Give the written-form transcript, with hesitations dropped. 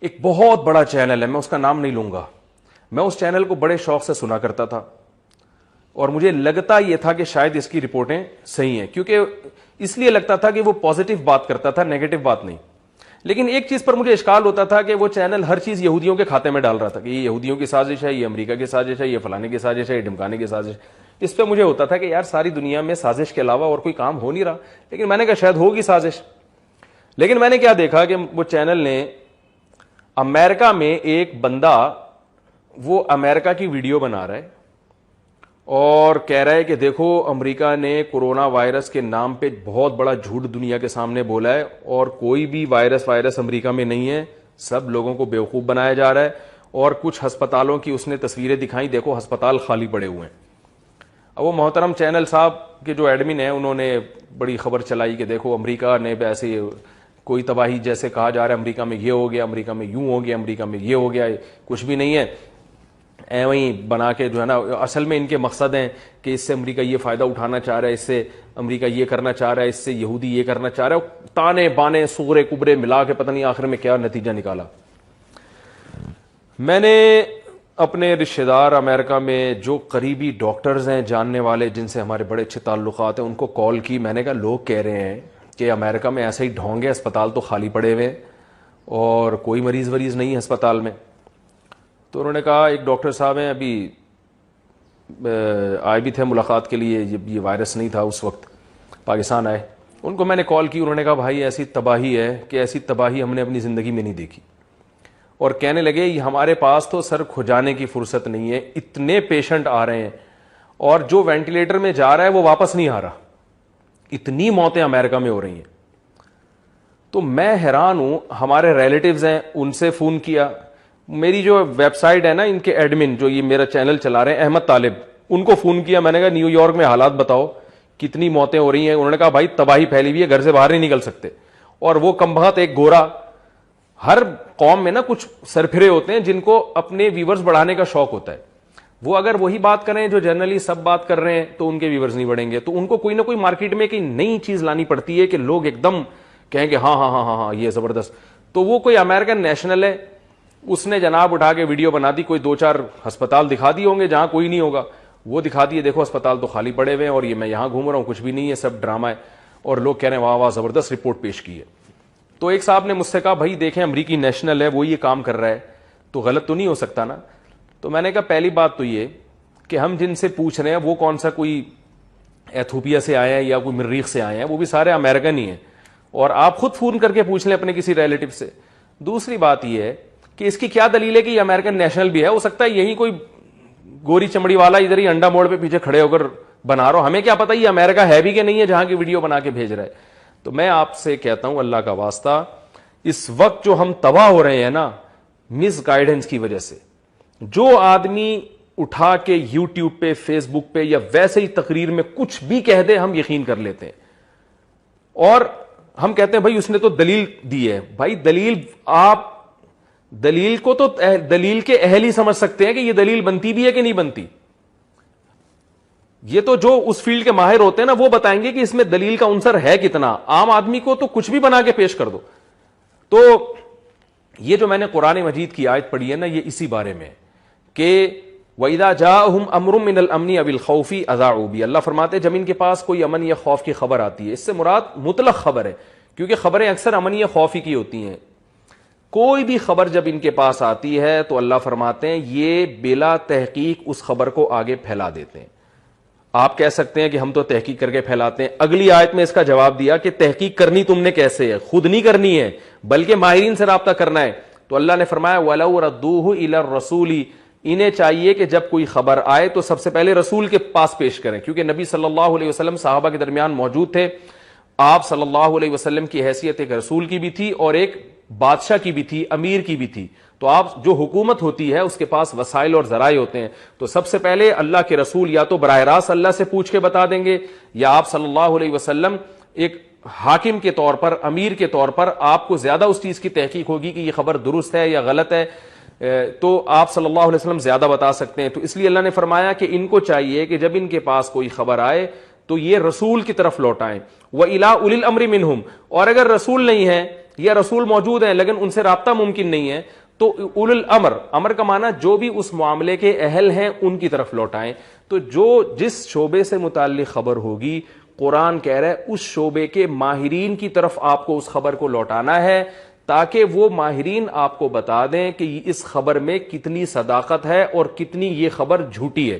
ایک بہت بڑا چینل ہے, میں اس کا نام نہیں لوں گا. میں اس چینل کو بڑے شوق سے سنا کرتا تھا اور مجھے لگتا یہ تھا کہ شاید اس کی رپورٹیں صحیح ہیں, کیونکہ اس لیے لگتا تھا کہ وہ پازیٹو بات کرتا تھا, نیگیٹو بات نہیں. لیکن ایک چیز پر مجھے اشکال ہوتا تھا کہ وہ چینل ہر چیز یہودیوں کے کھاتے میں ڈال رہا تھا کہ یہ یہودیوں کی سازش ہے, یہ امریکہ کی سازش ہے, یہ فلانے کی سازش ہے, یہ ڈمکانے کی سازش. اس پہ مجھے ہوتا تھا کہ یار ساری دنیا میں سازش کے علاوہ اور کوئی کام ہو نہیں رہا. لیکن میں نے کہا شاید ہوگی سازش. لیکن میں نے کیا دیکھا کہ وہ چینل نے امریکہ میں ایک بندہ وہ امریکہ کی ویڈیو بنا رہا ہے اور کہہ رہا ہے کہ دیکھو امریکہ نے کورونا وائرس کے نام پہ بہت بڑا جھوٹ دنیا کے سامنے بولا ہے اور کوئی بھی وائرس امریکہ میں نہیں ہے, سب لوگوں کو بیوقوف بنایا جا رہا ہے. اور کچھ ہسپتالوں کی اس نے تصویریں دکھائیں, دیکھو ہسپتال خالی پڑے ہوئے ہیں. اب وہ محترم چینل صاحب کے جو ایڈمن ہیں انہوں نے بڑی خبر چلائی کہ دیکھو امریکہ نے ایسے کوئی تباہی, جیسے کہا جا رہا ہے امریکہ میں یہ ہو گیا, امریکہ میں یوں ہو گیا, امریکہ میں یہ ہو گیا, کچھ بھی نہیں ہے. وہیں بنا کے جو ہے نا, اصل میں ان کے مقصد ہیں کہ اس سے امریکہ یہ فائدہ اٹھانا چاہ رہا ہے, اس سے امریکہ یہ کرنا چاہ رہا ہے, اس سے یہودی یہ کرنا چاہ رہا ہے, تانے بانے سغرے کبرے ملا کے پتہ نہیں آخر میں کیا نتیجہ نکالا. میں نے اپنے رشتہ دار امریکہ میں جو قریبی ڈاکٹرز ہیں, جاننے والے جن سے ہمارے بڑے اچھے تعلقات ہیں, ان کو کال کی. میں نے کہا لوگ کہہ رہے ہیں کہ امریکہ میں ایسا ہی ڈھونگ ہے, اسپتال تو خالی پڑے ہوئے اور کوئی مریض نہیں ہے اسپتال میں. تو انہوں نے کہا ایک ڈاکٹر صاحب ہیں, ابھی آئے بھی تھے ملاقات کے لیے, یہ وائرس نہیں تھا اس وقت, پاکستان آئے. ان کو میں نے کال کی, انہوں نے کہا بھائی ایسی تباہی ہے کہ ایسی تباہی ہم نے اپنی زندگی میں نہیں دیکھی. اور کہنے لگے یہ ہمارے پاس تو سر کھجانے کی فرصت نہیں ہے, اتنے پیشنٹ آ رہے ہیں اور جو وینٹیلیٹر میں جا رہا ہے وہ واپس نہیں آ رہا, اتنی موتیں امریکہ میں ہو رہی ہیں. تو میں حیران ہوں. ہمارے ریلیٹیوز ہیں, ان سے فون کیا. میری جو ویب سائٹ ہے نا, ان کے ایڈمن جو یہ میرا چینل چلا رہے ہیں احمد طالب, ان کو فون کیا. میں نے کہا نیو یارک میں حالات بتاؤ کتنی موتیں ہو رہی ہیں. انہوں نے کہا بھائی تباہی پھیلی ہوئی ہے, گھر سے باہر نہیں نکل سکتے. اور وہ کمبخت ایک گورا, ہر قوم میں نا کچھ سرپھرے ہوتے ہیں جن کو اپنے ویورز بڑھانے کا شوق ہوتا ہے. وہ اگر وہی بات کریں جو جنرلی سب بات کر رہے ہیں تو ان کے ویورز نہیں بڑھیں گے. تو ان کو کوئی نہ کوئی مارکیٹ میں ایک نئی چیز لانی پڑتی ہے کہ لوگ ایک دم کہیں کہ ہاں ہاں ہاں ہاں ہاں یہ زبردست. تو وہ کوئی امریکن نیشنل ہے, اس نے جناب اٹھا کے ویڈیو بنا دی, کوئی 2-4 ہسپتال دکھا دیے ہوں گے جہاں کوئی نہیں ہوگا, وہ دکھا دیے دیکھو اسپتال تو خالی پڑے ہوئے ہیں اور یہ میں یہاں گھوم رہا ہوں, کچھ بھی نہیں ہے, سب ڈرامہ ہے. اور لوگ کہہ رہے ہیں واہ واہ زبردست رپورٹ پیش کی ہے. تو ایک صاحب نے مجھ سے کہا بھائی دیکھیں امریکی نیشنل ہے, وہ یہ کام کر رہا ہے تو غلط تو نہیں ہو سکتا نا. تو میں نے کہا پہلی بات تو یہ کہ ہم جن سے پوچھ رہے ہیں وہ کون سا کوئی ایتھوپیا سے آئے ہیں یا کوئی مریخ سے آئے ہیں, وہ بھی سارے امریکن ہی ہیں. اور آپ خود فون کر کے پوچھ لیں اپنے کسی ریلیٹو سے. دوسری بات یہ ہے کہ اس کی کیا دلیل ہے کہ یہ امریکن نیشنل بھی ہے, ہو سکتا ہے یہی کوئی گوری چمڑی والا ادھر ہی انڈا موڑ پہ پیچھے کھڑے ہو کر بنا رہا ہو, ہمیں کیا پتا یہ امریکہ ہے بھی کہ نہیں ہے جہاں کی ویڈیو بنا کے بھیج رہا ہے. تو میں آپ سے کہتا ہوں اللہ کا واسطہ, اس وقت جو ہم تباہ ہو رہے ہیں نا مس گائیڈنس کی وجہ سے, جو آدمی اٹھا کے یوٹیوب پہ فیس بک پہ یا ویسے ہی تقریر میں کچھ بھی کہہ دے ہم یقین کر لیتے ہیں اور ہم کہتے ہیں بھائی اس نے تو دلیل دی ہے. بھائی دلیل, آپ دلیل کو تو دلیل کے اہل ہی سمجھ سکتے ہیں کہ یہ دلیل بنتی بھی ہے کہ نہیں بنتی. یہ تو جو اس فیلڈ کے ماہر ہوتے ہیں نا وہ بتائیں گے کہ اس میں دلیل کا عنصر ہے کتنا. عام آدمی کو تو کچھ بھی بنا کے پیش کر دو. تو یہ جو میں نے قرآن مجید کی آیت پڑھی ہے نا یہ اسی بارے میں کہ وَإِذَا جَاءَهُمْ أَمْرٌ مِّنَ الْأَمْنِ أَوِ الْخَوْفِ أَذَاعُوا بِهِ. اللہ فرماتے ہیں جب ان کے پاس کوئی امن یا خوف کی خبر آتی ہے, اس سے مراد مطلق خبر ہے کیونکہ خبریں اکثر امن یا خوف کی ہوتی ہیں. کوئی بھی خبر جب ان کے پاس آتی ہے تو اللہ فرماتے ہیں یہ بلا تحقیق اس خبر کو آگے پھیلا دیتے ہیں. آپ کہہ سکتے ہیں کہ ہم تو تحقیق کر کے پھیلاتے ہیں. اگلی آیت میں اس کا جواب دیا کہ تحقیق کرنی تم نے کیسے ہے, خود نہیں کرنی ہے بلکہ ماہرین سے رابطہ کرنا ہے. تو اللہ نے فرمایا وَلَوْ رَدُّوهُ إِلَى الرَّسُولِ, انہیں چاہیے کہ جب کوئی خبر آئے تو سب سے پہلے رسول کے پاس پیش کریں, کیونکہ نبی صلی اللہ علیہ وسلم صحابہ کے درمیان موجود تھے. آپ صلی اللہ علیہ وسلم کی حیثیت ایک رسول کی بھی تھی اور ایک بادشاہ کی بھی تھی, امیر کی بھی تھی. تو آپ جو حکومت ہوتی ہے اس کے پاس وسائل اور ذرائع ہوتے ہیں, تو سب سے پہلے اللہ کے رسول یا تو براہ راست اللہ سے پوچھ کے بتا دیں گے یا آپ صلی اللہ علیہ وسلم ایک حاکم کے طور پر, امیر کے طور پر آپ کو زیادہ اس چیز کی تحقیق ہوگی کہ یہ خبر درست ہے یا غلط ہے, تو آپ صلی اللہ علیہ وسلم زیادہ بتا سکتے ہیں. تو اس لیے اللہ نے فرمایا کہ ان کو چاہیے کہ جب ان کے پاس کوئی خبر آئے تو یہ رسول کی طرف لوٹائیں. وَإِلَىٰ أُولِي الْأَمْرِ مِنْهُمْ, اور اگر رسول نہیں ہے یا رسول موجود ہیں لیکن ان سے رابطہ ممکن نہیں ہے، تو اول الامر، امر کا معنی جو بھی اس معاملے کے اہل ہیں ان کی طرف لوٹائیں. تو جس شعبے سے متعلق خبر ہوگی، قرآن کہہ رہا ہے اس شعبے کے ماہرین کی طرف آپ کو اس خبر کو لوٹانا ہے، تاکہ وہ ماہرین آپ کو بتا دیں کہ اس خبر میں کتنی صداقت ہے اور کتنی یہ خبر جھوٹی ہے.